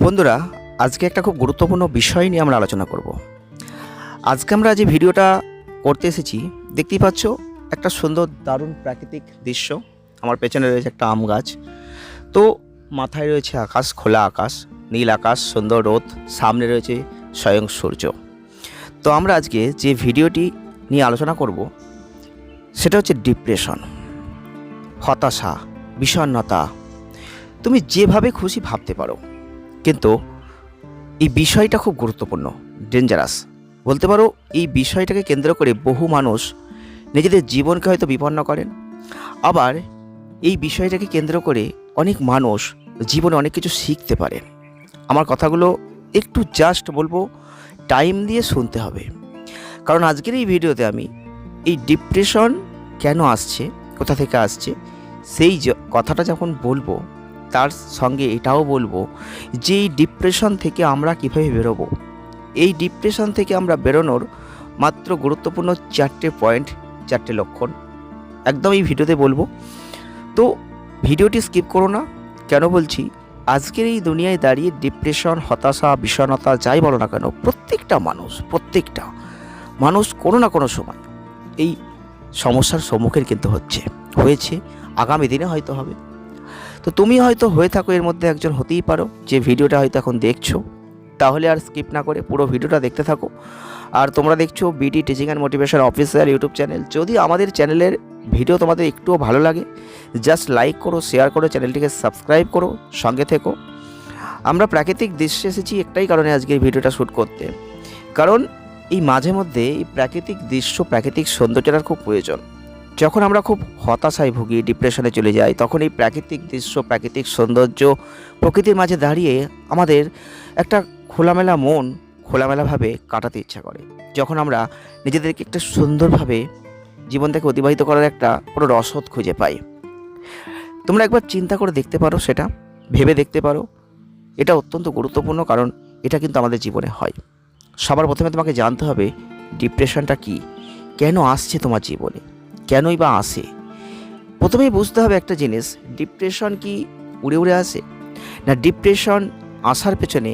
বন্ধুরা, আজকে একটা খুব গুরুত্বপূর্ণ বিষয় নিয়ে আমরা আলোচনা করব। আজকে আমরা যে ভিডিওটা করতে এসেছি, দেখতেই পাচ্ছ একটা সুন্দর দারুণ প্রাকৃতিক দৃশ্য। আমার পেছনে রয়েছে একটা আম গাছ, তো মাথায় রয়েছে আকাশ, খোলা আকাশ, নীল আকাশ, সুন্দর রোদ, সামনে রয়েছে স্বয়ং সূর্য। তো আমরা আজকে যে ভিডিওটি নিয়ে আলোচনা করব সেটা হচ্ছে ডিপ্রেশন, হতাশা, বিষণ্ণতা। তুমি যেভাবে খুশি ভাবতে পারো, কিন্তু এই বিষয়টা খুব গুরুত্বপূর্ণ, ডেঞ্জারাস বলতে পারো। এই বিষয়টাকে কেন্দ্র করে বহু মানুষ নিজেদের জীবনকে হয়তো বিপন্ন করেন, আবার এই বিষয়টাকে কেন্দ্র করে অনেক মানুষ জীবনে অনেক কিছু শিখতে পারেন। আমার কথাগুলো একটু জাস্ট বলবো, টাইম দিয়ে শুনতে হবে, কারণ আজকের এই ভিডিওতে আমি এই ডিপ্রেশন কেন আসছে, কোথা থেকে আসছে, সেই কথাটা যখন বলবো, তার সঙ্গে এটাও বলবো যে এই ডিপ্রেশন থেকে আমরা কীভাবে বেরোবো। এই ডিপ্রেশন থেকে আমরা বেরোনোর মাত্র গুরুত্বপূর্ণ 4টে পয়েন্ট, 4টে লক্ষণ একদম এই ভিডিওতে বলবো। তো ভিডিওটি স্কিপ করো না। কেন বলছি, আজকের এই দুনিয়ায় দাঁড়িয়ে ডিপ্রেশন, হতাশা, বিষণ্ণতা যাই বলো না কেন, প্রত্যেকটা মানুষ কোনো না কোনো সময় এই সমস্যার সম্মুখীন কিন্তু হয়েছে, আগামী দিনে হয়তো হবে। তো তুমি হয়তো হয়ে থাকো এর মধ্যে একজন, হতেই পারো যে ভিডিওটা হয়তো এখন দেখছো। তাহলে আর স্কিপ না করে পুরো ভিডিওটা দেখতে থাকো। আর তোমরা দেখছো BD teaching and motivation official YouTube channel. যদি আমাদের চ্যানেলের ভিডিও তোমাদের একটুও ভালো লাগে, জাস্ট লাইক করো, শেয়ার করো, চ্যানেলটিকে সাবস্ক্রাইব করো, সঙ্গে থেকো। আমরা প্রাকৃতিক দৃশ্যে এসেছি একটাই কারণে আজকের ভিডিওটা শ্যুট করতে, কারণ এই মাঝে মধ্যে এই প্রাকৃতিক দৃশ্য, প্রাকৃতিক সৌন্দর্যটার খুব প্রয়োজন। যখন আমরা খুব হতাশায় ভুগি, ডিপ্রেশনে চলে যাই, তখন এই প্রাকৃতিক দৃশ্য, প্রাকৃতিক সৌন্দর্য, প্রকৃতির মাঝে দাঁড়িয়ে আমাদের একটা খোলামেলা মন, খোলামেলাভাবে কাটাতে ইচ্ছা করে। যখন আমরা নিজেদেরকে একটা সুন্দরভাবে জীবন থেকে অতিবাহিত করার একটা পুরো রসদ খুঁজে পাই। তোমরা একবার চিন্তা করে দেখতে পারো, সেটা ভেবে দেখতে পারো। এটা অত্যন্ত গুরুত্বপূর্ণ, কারণ এটা কিন্তু আমাদের জীবনে হয়। সবার প্রথমে তোমাকে জানতে হবে ডিপ্রেশনটা কি, কেন আসছে তোমার জীবনে, কেনই বা আসে। প্রথমেই বুঝতে হবে একটা জিনিস, ডিপ্রেশন কি উড়ে উড়ে আসে, না ডিপ্রেশন আসার পেছনে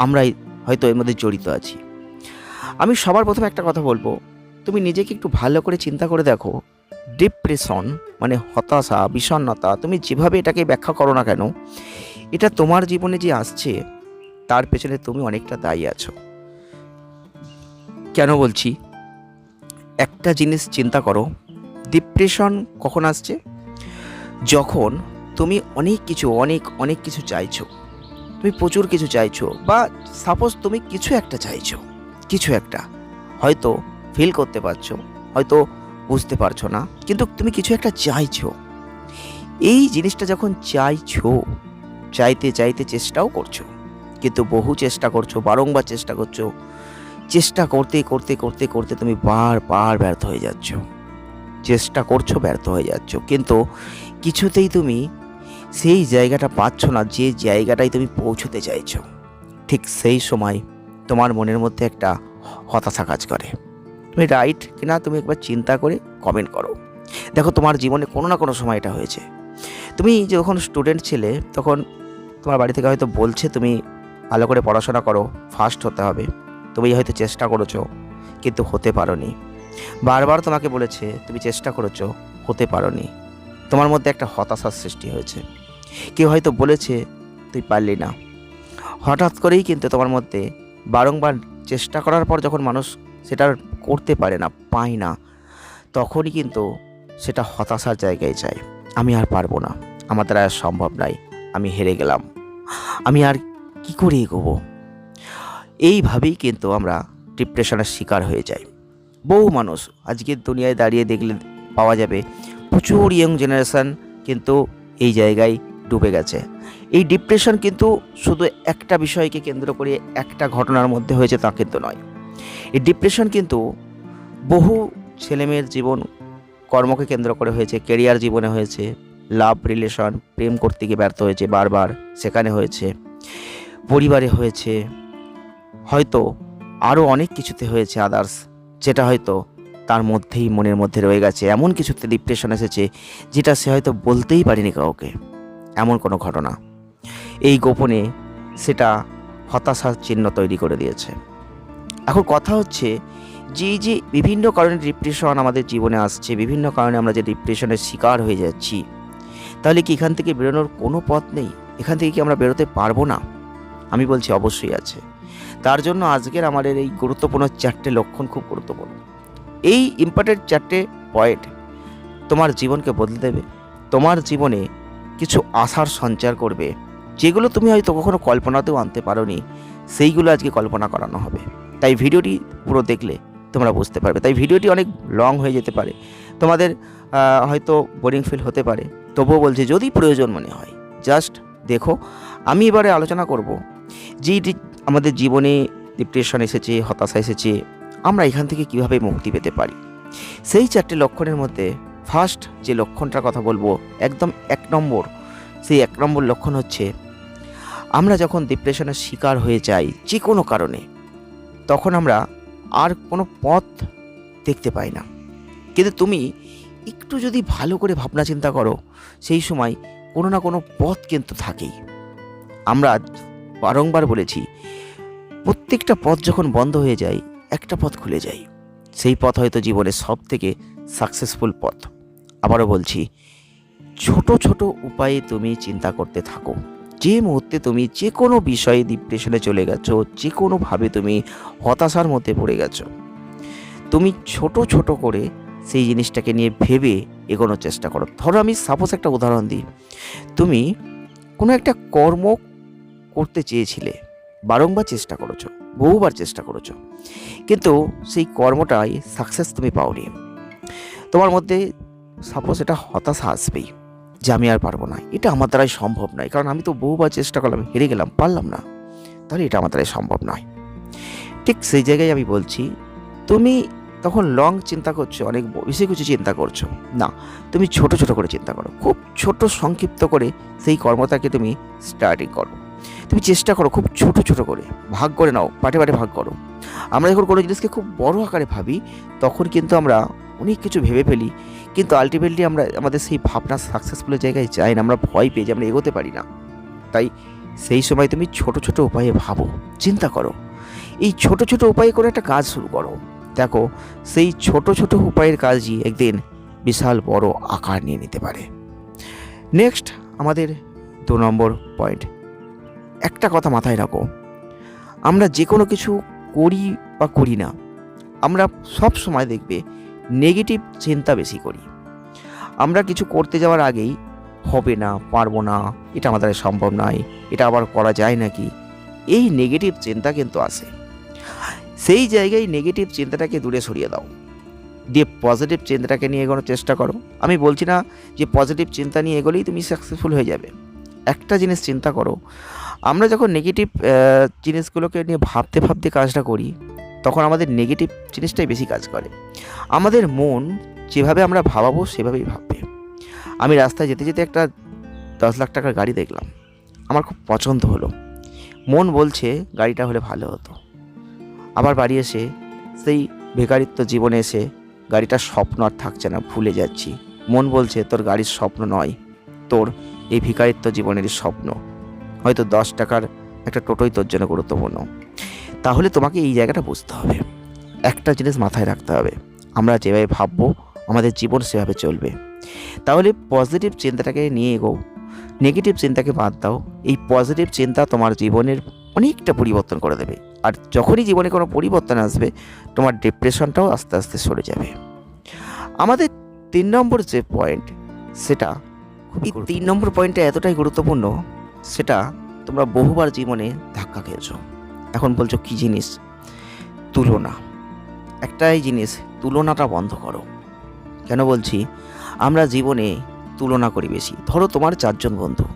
আমরাই হয়তো এর মধ্যে জড়িত আছি। আমি সবার প্রথমে একটা কথা বলবো, তুমি নিজেকে একটু ভালো করে চিন্তা করে দেখো, ডিপ্রেশন মানে হতাশা, বিষণ্ণতা, তুমি যেভাবে এটাকে ব্যাখ্যা করো না কেন, এটা তোমার জীবনে যে আসছে তার পেছনে তুমি অনেকটা দায়ী আছো। কেন বলছি, একটা জিনিস চিন্তা করো, ডিপ্রেশন কখন আসছে? যখন তুমি অনেক কিছু চাইছো, তুমি প্রচুর কিছু চাইছো, বা সাপোজ তুমি কিছু একটা হয়তো ফিল করতে পারছো, হয়তো বুঝতে পারছো না, কিন্তু তুমি কিছু একটা চাইছো। এই জিনিসটা যখন চাইতে চেষ্টাও করছো, কিন্তু বহু চেষ্টা করছো, বারংবার চেষ্টা করতে তুমি বারবার ব্যর্থ হয়ে যাচ্ছ। চেষ্টা করছো, ব্যর্থ হয়ে যাচ্ছ, কিন্তু কিছুতেই তুমি সেই জায়গাটা পাচ্ছ না যে জায়গাটায় তুমি পৌঁছতে চাইছো। ঠিক সেই সময় তোমার মনের মধ্যে একটা হতাশা কাজ করে। তুমি রাইট কিনা তুমি একবার চিন্তা করে কমেন্ট করো। দেখো, তোমার জীবনে কোনো না কোনো সময় এটা হয়েছে। তুমি যখন স্টুডেন্ট ছিলে, তখন তোমার বাড়ি থেকে হয়তো বলছে তুমি ভালো করে পড়াশোনা করো, ফার্স্ট হতে হবে। তুমি হয়তো চেষ্টা করেছো, কিন্তু হতে পারোনি। বারবার তোমাকে বলেছে, তুমি চেষ্টা করেছো, হতে পারোনি। তোমার মধ্যে একটা হতাশার সৃষ্টি হয়েছে। কেউ হয়তো বলেছে তুই পারলি না। হঠাৎ করেই কিন্তু তোমার মধ্যে বারংবার চেষ্টা করার পর যখন মানুষ সেটা করতে পারে না, পায় না, তখনই কিন্তু সেটা হতাশার জায়গায় যায়। আমি আর পারবো না, আমার দ্বারা আর সম্ভব নয়, আমি হেরে গেলাম, আমি আর কি করে এগোবো। এইভাবেই কিন্তু আমরা ডিপ্রেশনের শিকার হয়ে যাই। বহু মানুষ আজকের দুনিয়ায় দাঁড়িয়ে দেখলে পাওয়া যাবে, প্রচুর ইয়ং জেনারেশন কিন্তু এই জায়গায় ডুবে গেছে। এই ডিপ্রেশন কিন্তু শুধু একটা বিষয়কে কেন্দ্র করে, একটা ঘটনার মধ্যে হয়েছে তা কিন্তু নয়। এই ডিপ্রেশন কিন্তু বহু ছেলেমেয়ের জীবন, কর্মকে কেন্দ্র করে হয়েছে, কেরিয়ার জীবনে হয়েছে, লাভ রিলেশন, প্রেম করতে গিয়ে ব্যর্থ হয়েছে বারবার, সেখানে হয়েছে, পরিবারে হয়েছে, হয়তো আরও অনেক কিছুতে হয়েছে আদার্স, যেটা হয়তো তার মধ্যেই মনের মধ্যে রয়ে গেছে। এমন কিছুতে ডিপ্রেশন এসেছে যেটা সে হয়তো বলতেই পারেনি কাউকে, এমন কোনো ঘটনা। এই গোপনে সেটা হতাশার চিহ্ন তৈরি করে দিয়েছে। এখন কথা হচ্ছে যে বিভিন্ন কারণে ডিপ্রেশন আমাদের জীবনে আসছে, বিভিন্ন কারণে আমরা যে ডিপ্রেশনের শিকার হয়ে যাচ্ছি, তাহলে কি এখান থেকে বেরোনোর কোনো পথ নেই? এখান থেকে কি আমরা বেরোতে পারবো না? আমি বলছি অবশ্যই আছে। তার জন্য আজকের আমাদের এই গুরুত্বপূর্ণ 4টে লক্ষণ খুব গুরুত্বপূর্ণ। এই ইম্পর্টেন্ট 4টে পয়েন্ট তোমার জীবনকে বদলে দেবে, তোমার জীবনে কিছু আশার সঞ্চার করবে, যেগুলো তুমি হয়তো কখনো কল্পনাতেও আনতে পারোনি, সেইগুলো আজকে কল্পনা করানো হবে। তাই ভিডিওটি পুরো দেখলে তোমরা বুঝতে পারবে। তাই ভিডিওটি অনেক লং হয়ে যেতে পারে, তোমাদের হয়তো বোরিং ফিল হতে পারে, তবুও বলছি যদি প্রয়োজন মনে হয় জাস্ট দেখো। আমি এবারে আলোচনা করব যে আমাদের জীবনে ডিপ্রেশন এসেছে, হতাশা এসেছে, আমরা এখান থেকে কিভাবে মুক্তি পেতে পারি। সেই 4টে লক্ষণের মধ্যে ফার্স্ট যে লক্ষণটার কথা বলবো, একদম 1 নম্বর, সেই 1 নম্বর লক্ষণ হচ্ছে আমরা যখন ডিপ্রেশনের শিকার হয়ে যাই যে কোনো কারণে, তখন আমরা আর কোনো পথ দেখতে পাই না। কিন্তু তুমি একটু যদি ভালো করে ভাবনা চিন্তা করো, সেই সময় কোনো না কোনো পথ কিন্তু থাকেই। আমরা বারংবার বলেছি, প্রত্যেকটা পথ যখন বন্ধ হয়ে যায় একটা পথ খুলে যায়, সেই পথ হয়তো জীবনের সব থেকে সাকসেসফুল পথ। আবারও বলছি, ছোট ছোট উপায়ে তুমি চিন্তা করতে থাকো। যে মুহূর্তে তুমি যে কোনো বিষয়ে ডিপ্রেশনে চলে গেছো, যে কোনোভাবে তুমি হতাশার মধ্যে পড়ে গেছো, তুমি ছোট ছোট করে সেই জিনিসটাকে নিয়ে ভেবে এগোনোর চেষ্টা করো। ধরো আমি সাপোজ একটা উদাহরণ দিই, তুমি কোনো একটা কর্ম করতে চেয়েছিলে, বারংবার চেষ্টা করেছো, বহুবার চেষ্টা করেছো, কিন্তু সেই কর্মটায় সাকসেস তুমি পাওনি। তোমার মধ্যে সাপোজ এটা হতাশা আসবেই যে আমি আর পারবো না, এটা আমার দ্বারাই সম্ভব নয়, কারণ আমি তো বহুবার চেষ্টা করলাম, হেরে গেলাম, পারলাম না, তাহলে এটা আমার দ্বারাই সম্ভব নয়। ঠিক সেই জায়গায় আমি বলছি, তুমি তখন লং চিন্তা করছো, অনেক বেশি কিছু চিন্তা করছো না, তুমি ছোট ছোট করে চিন্তা করো, খুব ছোট সংক্ষিপ্ত করে সেই কর্মটাকে তুমি স্টার্টিং করো। তুমি চেষ্টা করো খুব ছোট ছোট করে, ভাগ করে নাও, পাটে পাটে ভাগ করো। আমরা যখন কোনো জিনিসকে খুব বড় আকারে ভাবি, তখন কিন্তু আমরা অনেক কিছু ভেবে ফেলি, কিন্তু আলটিমেটলি আমরা আমাদের সেই ভাবনা সাকসেসফুলের জায়গায় যাই না, আমরা ভয় পেয়ে যে আমরা এগোতে পারি না। তাই সেই সময় তুমি ছোট ছোট উপায়ে ভাবো, চিন্তা করো, এই ছোট ছোট উপায়ে করে একটা কাজ শুরু করো। দেখো সেই ছোট ছোট উপায়ের কাজই একদিন বিশাল বড় আকার নিয়ে নিতে পারে। নেক্সট আমাদের 2 নম্বর পয়েন্ট, একটা কথা মাথায় রাখো, আমরা যে কোনো কিছু করি বা করি না, আমরা সব সময় দেখবে নেগেটিভ চিন্তা বেশি করি। আমরা কিছু করতে যাওয়ার আগেই হবে না, পারবো না, এটা আমাদের সম্ভব নয়, এটা আবার করা যায় নাকি, এই নেগেটিভ চিন্তা কিন্তু আসে। সেই জায়গায় নেগেটিভ চিন্তাটাকে দূরে সরিয়ে দাও, দিয়ে পজিটিভ চিন্তাটাকে নিয়ে এগোনোর চেষ্টা করো। আমি বলছি না যে পজিটিভ চিন্তা নিয়ে এগোলেই তুমি সাকসেসফুল হয়ে যাবে। একটা জিনিস চিন্তা করো, আমরা যখন নেগেটিভ জিনিসগুলোকে নিয়ে ভাবতে ভাবতে কাজটা করি, তখন আমাদের নেগেটিভ জিনিসটাই বেশি কাজ করে। আমাদের মন যেভাবে আমরা ভাবাবো সেভাবেই ভাববে। আমি রাস্তায় যেতে যেতে একটা 10 লাখ টাকার গাড়ি দেখলাম, আমার খুব পছন্দ হলো, মন বলছে গাড়িটা হলে ভালো হতো। আবার বাড়ি এসে সেই বেকারিত্ব জীবনে এসে গাড়িটার স্বপ্ন আর থাকছে না, ভুলে যাচ্ছি। মন বলছে তোর গাড়ির স্বপ্ন নয়, তোর এই ভিকারিত্ব জীবনেরই স্বপ্ন, হয়তো 10 টাকার একটা টোটোই তোর জন্য গুরুত্বপূর্ণ। তাহলে তোমাকে এই জায়গাটা বুঝতে হবে, একটা জিনিস মাথায় রাখতে হবে, আমরা যেভাবে ভাববো আমাদের জীবন সেভাবে চলবে। তাহলে পজিটিভ চিন্তাটাকে নিয়ে এগো, নেগেটিভ চিন্তাকে বাদ দাও। এই পজিটিভ চিন্তা তোমার জীবনের অনেকটা পরিবর্তন করে দেবে, আর যখনই জীবনে কোনো পরিবর্তন আসবে, তোমার ডিপ্রেশনটাও আস্তে আস্তে সরে যাবে। আমাদের 3 নম্বর যে পয়েন্ট, সেটা এই 3 নম্বর পয়েন্টটা এতটাই গুরুত্বপূর্ণ, সেটা তোমরা বহুবার জীবনে ধাক্কা খেয়েছো। এখন বলছো কি জিনিস? তুলনা। একটাই জিনিস, তুলনাটা বন্ধ করো। কেন বলছি? আমরা জীবনে তুলনা করি বেশি। ধরো তোমার 4 জন বন্ধু,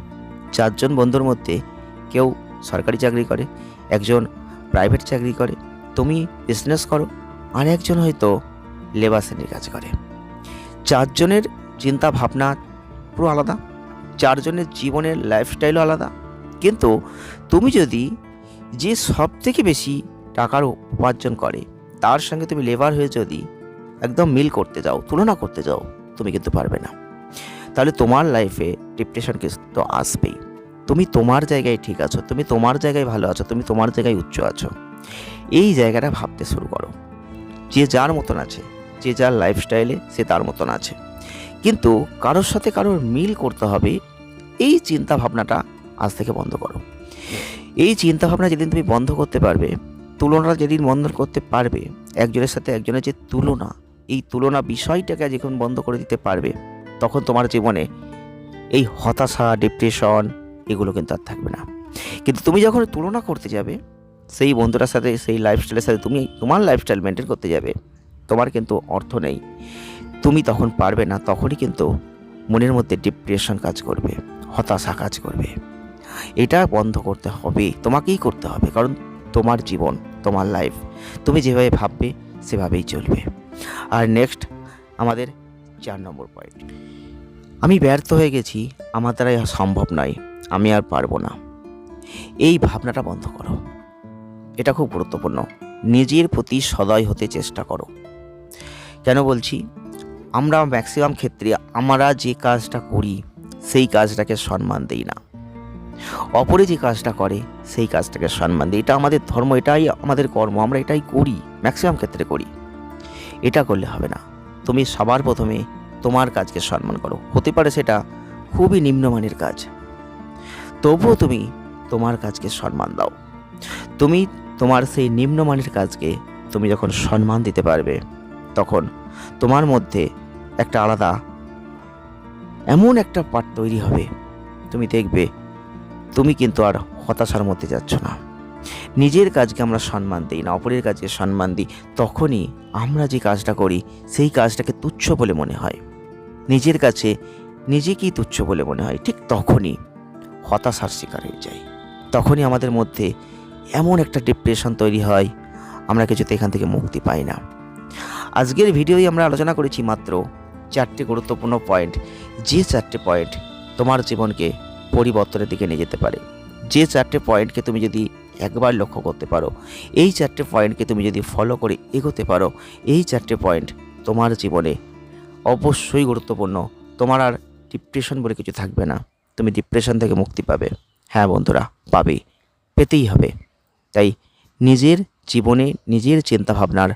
4 জন বন্ধুর মধ্যে কেউ সরকারি চাকরি করে, একজন প্রাইভেট চাকরি করে, তুমি বিজনেস করো, আর একজন হয়তো লেবার শ্রেণীর কাজ করে। 4 জনের চিন্তা ভাবনা পুরো আলাদা, 4 জনের জীবনের লাইফস্টাইলও আলাদা। কিন্তু তুমি যদি যে সব থেকে বেশি টাকার উপার্জন করে তার সঙ্গে তুমি লেবার হয়ে যদি একদম মিল করতে যাও, তুলনা করতে যাও, তুমি কিন্তু পারবে না। তাহলে তোমার লাইফে ডিপ্রেশন কিন্তু আসবেই। তুমি তোমার জায়গায় ঠিক আছো, তুমি তোমার জায়গায় ভালো আছো, তুমি তোমার জায়গায় উচ্চ আছো, এই জায়গাটা ভাবতে শুরু করো। যে যার মতন আছে, যে যার লাইফস্টাইলে সে তার মতন আছে, কিন্তু কারোর সাথে কারোর মিল করতে হবে, এই চিন্তা ভাবনাটা আজ থেকে বন্ধ করো। এই চিন্তা ভাবনা যেদিন তুমি বন্ধ করতে পারবে, তুলনাটা যেদিন বন্ধ করতে পারবে, একজনের সাথে একজনের যে তুলনা, এই তুলনা বিষয়টাকে যখন বন্ধ করে দিতে পারবে, তখন তোমার জীবনে এই হতাশা, ডিপ্রেশন এগুলো কিন্তু আর থাকবে না। কিন্তু তুমি যখন তুলনা করতে যাবে সেই বন্ধুটার সাথে, সেই লাইফস্টাইলের সাথে, তুমি তোমার লাইফস্টাইল মেনটেন করতে যাবে, তোমার কিন্তু অর্থ নেই, তুমি তখন পারবে না, তখনই কিন্তু মনের মধ্যে ডিপ্রেশন কাজ করবে, হতাশা কাজ করবে। এটা বন্ধ করতে হবে, তোমাকেই করতে হবে, কারণ তোমার জীবন, তোমার লাইফ, তুমি যেভাবে ভাববে সেভাবেই চলবে। আর নেক্সট আমাদের 4 নম্বর পয়েন্ট, আমি ব্যর্থ হয়ে গেছি, আমার দ্বারাই সম্ভব নয়, আমি আর পারবো না, এই ভাবনাটা বন্ধ করো। এটা খুব গুরুত্বপূর্ণ। নিজের প্রতি সদয় হতে চেষ্টা করো। কেন বলছি, আমরা ম্যাক্সিমাম ক্ষেত্রে আমরা যে কাজটা করি সেই কাজটাকে সম্মান দিই না, অপরে যে কাজটা করে সেই কাজটাকে সম্মান দিই। এটা আমাদের ধর্ম, এটাই আমাদের কর্ম, আমরা এটাই করি, ম্যাক্সিমাম ক্ষেত্রে করি। এটা করলে হবে না। তুমি সবার প্রথমে তোমার কাজকে সম্মান করো। হতে পারে সেটা খুবই নিম্নমানের কাজ, তবুও তুমি তোমার কাজকে সম্মান দাও। তুমি তোমার সেই নিম্নমানের কাজকে তুমি যখন সম্মান দিতে পারবে, তখন তোমার মধ্যে একটা আলাদা এমন একটা পার্ট তৈরি হবে, তুমি দেখবে তুমি কিন্তু আর হতাশার মধ্যে যাচ্ছ না। নিজের কাজকে আমরা সম্মান দিই না, অপরের কাজকে সম্মান দিই, তখনই আমরা যে কাজটা করি সেই কাজটাকে তুচ্ছ বলে মনে হয়, নিজের কাছে নিজেকেই তুচ্ছ বলে মনে হয়। ঠিক তখনই হতাশার শিকার হয়ে যাই, তখনই আমাদের মধ্যে এমন একটা ডিপ্রেশন তৈরি হয়, আমরা কিছুতে এখান থেকে মুক্তি পাই না। আজকের ভিডিওই আমরা আলোচনা করেছি মাত্র 4টে গুরুত্বপূর্ণ পয়েন্ট, যে 4টে পয়েন্ট তোমার জীবনকে পরিবর্তনের দিকে নিয়ে যেতে পারে। যে 4টে পয়েন্টকে তুমি যদি একবার লক্ষ্য করতে পারো, এই 4টে পয়েন্টকে তুমি যদি ফলো করে এগোতে পারো, এই 4টে পয়েন্ট তোমার জীবনে অবশ্যই গুরুত্বপূর্ণ। তোমার আর ডিপ্রেশন বলে কিছু থাকবে না, তুমি ডিপ্রেশন থেকে মুক্তি পাবে। হ্যাঁ বন্ধুরা, পাবেই, পেতেই হবে। তাই নিজের জীবনে নিজের চিন্তাভাবনার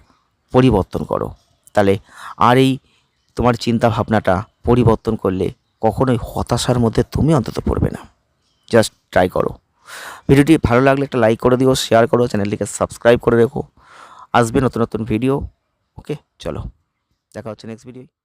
পরিবর্তন করো, তাহলে আর এই তোমার চিন্তাভাবনাটা পরিবর্তন করলে কখনোই হতাশার মধ্যে তুমি অন্তত পড়বে না। জাস্ট ট্রাই করো। ভিডিওটি ভালো লাগলে একটা লাইক করে দিও, শেয়ার করো, চ্যানেলটিকে সাবস্ক্রাইব করে রেখো। আসবে নতুন নতুন ভিডিও। ওকে, চলো দেখা হচ্ছে নেক্সট ভিডিও।